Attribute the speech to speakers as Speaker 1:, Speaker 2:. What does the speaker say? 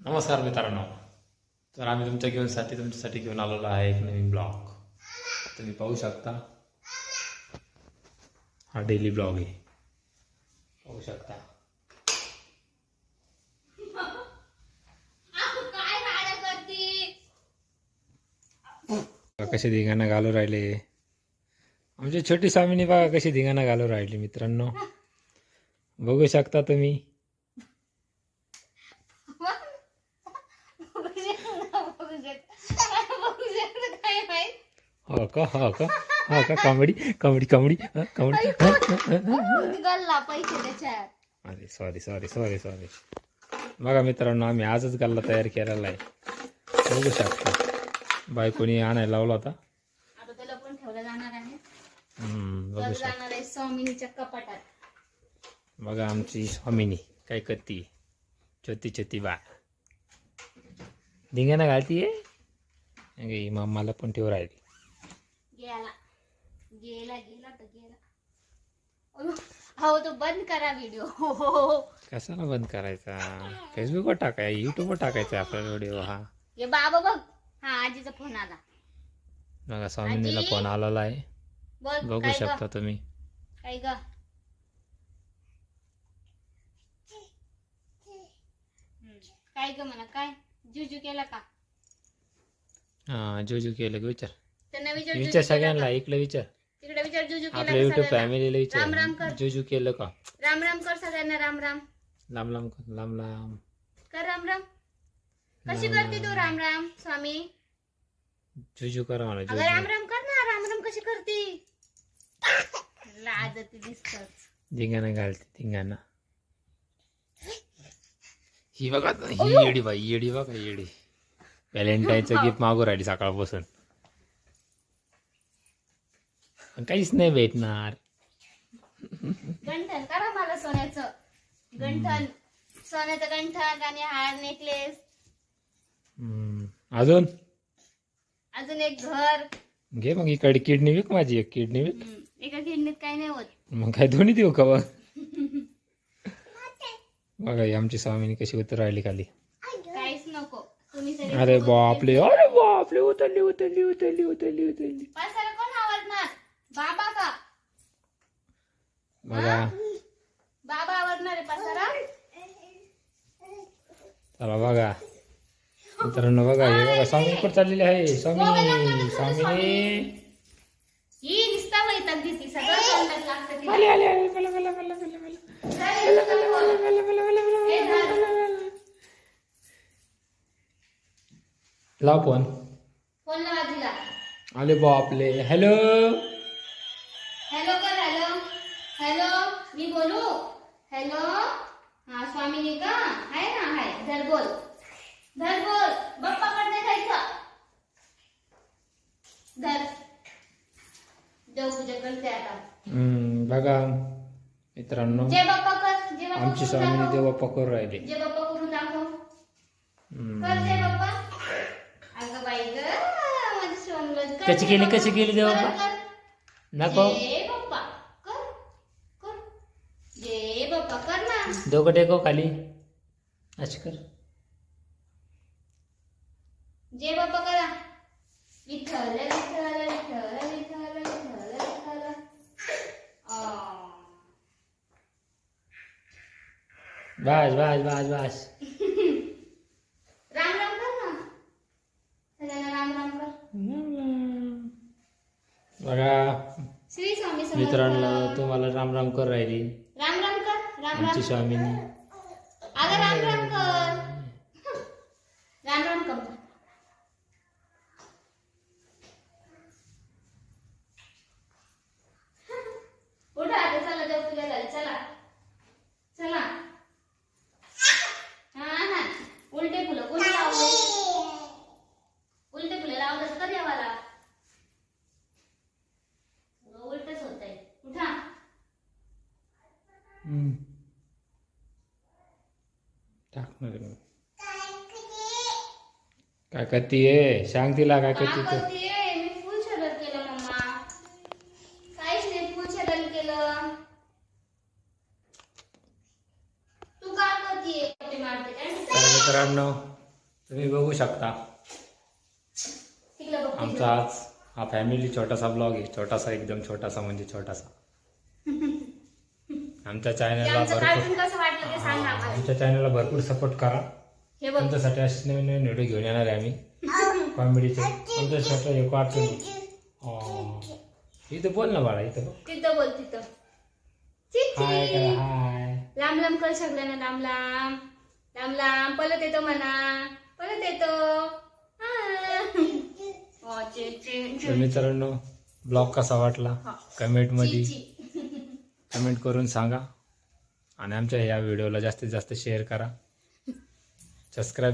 Speaker 1: नमस्कार मित्रांनो, तर आम्ही तुमच्यासाठी घेऊन आलेलो आहे एक नवीन ब्लॉग. तुम्ही पाहू शकता, हा डेली ब्लॉग आहे. पाहू शकता कसे धिंगाणा घालू राहिले आमची छोटी स्वामिनी. बघा कशी धिंगाणा घालू राहिली मित्रांनो, बघू शकता तुम्ही. हो का हो का हो का कॉमेडी कॉमेडी कॉमेडी कॉमेडी. अरे सॉरी सॉरी सॉरी सॉरी. बघा मित्रांनो, आम्ही आजच गल्ला तयार केलेला आहे. बघू शकता, बायकोनी आणायला लावला होता. बघू शकता.
Speaker 2: स्वामिनीच्या कपाटात
Speaker 1: बघा आमची स्वामिनी काय करते. छोटी छोटी बा धिंगाणा घालतीये. मम्माला पण ठेव राहिली.
Speaker 2: गेला गेला गेला तर गेला. हो तो बंद करा व्हिडिओ.
Speaker 1: कशाला बंद करायचा? फेसबुकवर टाकाय, युट्यूबवर टाकायचा आपला व्हिडिओ. हा
Speaker 2: ये बाबा बघ, हा आजीचा फोन आला.
Speaker 1: बघा स्वामिनीला फोन आलेला आहे. बघू शकता तुम्ही.
Speaker 2: काय ग काय ग म्हणा, काय जुजू केला का?
Speaker 1: हा जुजू केलं. विचार
Speaker 2: त्यांना
Speaker 1: विचार सगळ्यांना. इकडे विचार,
Speaker 2: तिकडे विचार. जुजू केला
Speaker 1: आपल्या
Speaker 2: का
Speaker 1: युट्यूब
Speaker 2: सगळ्यांना?
Speaker 1: फॅमिलीला
Speaker 2: राम राम
Speaker 1: विचार.
Speaker 2: कर.
Speaker 1: जुजू केलं का?
Speaker 2: राम राम कर सगळ्यांना. राम राम
Speaker 1: लांब लांब कर, लांब लांब
Speaker 2: कर. राम राम कशी करते तू? राम राम स्वामी.
Speaker 1: जुजू करा मला.
Speaker 2: अगं राम राम कर ना. राम राम कशी करते? लाजती दिसतच.
Speaker 1: धिंगाणा घालते धिंगाणा. ही बघा ही येडी बाई, येडी बघा येडी. व्हॅलेंटाईनचं गिफ्ट मागू राहिली सकाळपासून. काहीच नाही भेटणार.
Speaker 2: गंठन करा मला सोन्याचं गंठन. सोन्याचं गंठन आणि हार, नेकलेस.
Speaker 1: अजून
Speaker 2: अजून एक घर
Speaker 1: घे. मग इकडे किडनी विक, माझी एक किडनी विक.
Speaker 2: एका किडनीत काही नाही होत.
Speaker 1: मग काय दोन्ही देऊ का? बघा ही आमची स्वामिनी कशी उतर राहिली खाली.
Speaker 2: काहीच नको तुम्ही सगळे.
Speaker 1: अरे बापले, अरे बापले, उतरली उतरली उतरली उतरली उतरली.
Speaker 2: पसारा कोण आवडणार? बाबा का?
Speaker 1: बघा
Speaker 2: बाबा आवडणार आहे पसारा?
Speaker 1: चला बघा मित्रांनो, बघा हे बघा स्वामी कुठे चाललेली आहे. स्वामी स्वामी
Speaker 2: ही निस्ता वैताग देती. सगळं तोंडात लागतं तिला.
Speaker 1: आले आले आले. मला मला मला मला मला लाव फोन.
Speaker 2: फोन लावा तिला.
Speaker 1: आले बापले. हॅलो
Speaker 2: हॅलो कर. हॅलो हॅलो मी बोलू. हॅलो हा स्वामिनी का? आहे ना? आहे. धर बोल. धर बोल. बाप्पा कडे जायचं. धर. देवपूजा करते आता.
Speaker 1: बघा मित्रांनो,
Speaker 2: जय बाप्पा कर. जय बाप्पा
Speaker 1: आमची
Speaker 2: करून
Speaker 1: स्वामिनी
Speaker 2: दाखव.
Speaker 1: देव बाप्पा करू राहिले.
Speaker 2: जय बाप्पा करून दाखव. कर जय बाप्पा. अगं बाई ग माझं सोनलं.
Speaker 1: कशी केली कशी केली देव बाप्पा? नको
Speaker 2: जय बाप्पा कर. कर जय बाप्पा कर ना.
Speaker 1: दोघं टेको खाली. अशी कर.
Speaker 2: जय बाप्पा करा. विठ्ठल विठ्ठल विठ्ठल विठ्ठल विठ्ठल विठ्ठल.
Speaker 1: बस बस बस बस.
Speaker 2: राम राम कर ना. सगळ्यांना राम राम कर.
Speaker 1: बघा
Speaker 2: श्री स्वामी समर्थ.
Speaker 1: मित्रांनो, तुम्हाला राम राम कर राहिली
Speaker 2: राम राम कर. राम
Speaker 1: आमची
Speaker 2: राम.
Speaker 1: स्वामिनी.
Speaker 2: अगं राम राम कर. राम राम कर. उठा आता. चला देवपूजा झाली. चला चला. हा हा उलटे फुलं कोणी लावले? उलटे फुलं लावलं का देवाला? उलटच होत आहे. उठा.
Speaker 1: टाकणार काय करतीये? सांग तिला काय करते तू.
Speaker 2: करतेय? मी फुल छलन केलं मम्मा. काहीच नाही. फुल छलन केलं. तू काय करतेय? मारते काय?
Speaker 1: मित्रांनो तुम्ही बघू शकता
Speaker 2: तिकडे बघ
Speaker 1: आमचा आज हा फॅमिली छोटासा ब्लॉग आहे. छोटासा, एकदम छोटासा म्हणजे छोटासा. आमच्या चॅनलला
Speaker 2: आमचं
Speaker 1: भरपूर
Speaker 2: कार्टून कसं वाटलं ते सांगा आम्हाला.
Speaker 1: आमच्या चॅनलला भरपूर सपोर्ट करा.
Speaker 2: हे बघ
Speaker 1: तुमच्यासाठी असे नवीन नवीन व्हिडिओ घेऊन येणार आहे आम्ही कॉमेडीचे. तुमच्यासाठी एक कार्टून. इथं बोल ना बाळा, इथं बघ.
Speaker 2: तिथं बोल तिथं. चिची.
Speaker 1: हाय करा, हाय.
Speaker 2: लांब लांब कर सगळ्यांना, लांब लांब लांब लांब. पळत येतो म्हणा, पळत येतो. हा.
Speaker 1: तर मित्रांनो, ब्लॉग कसा वाटला कमेंटमध्ये कमेंट करून सांगा. आणि आमच्या या व्हिडिओला जास्तीत जास्त शेअर करा, सबस्क्राईब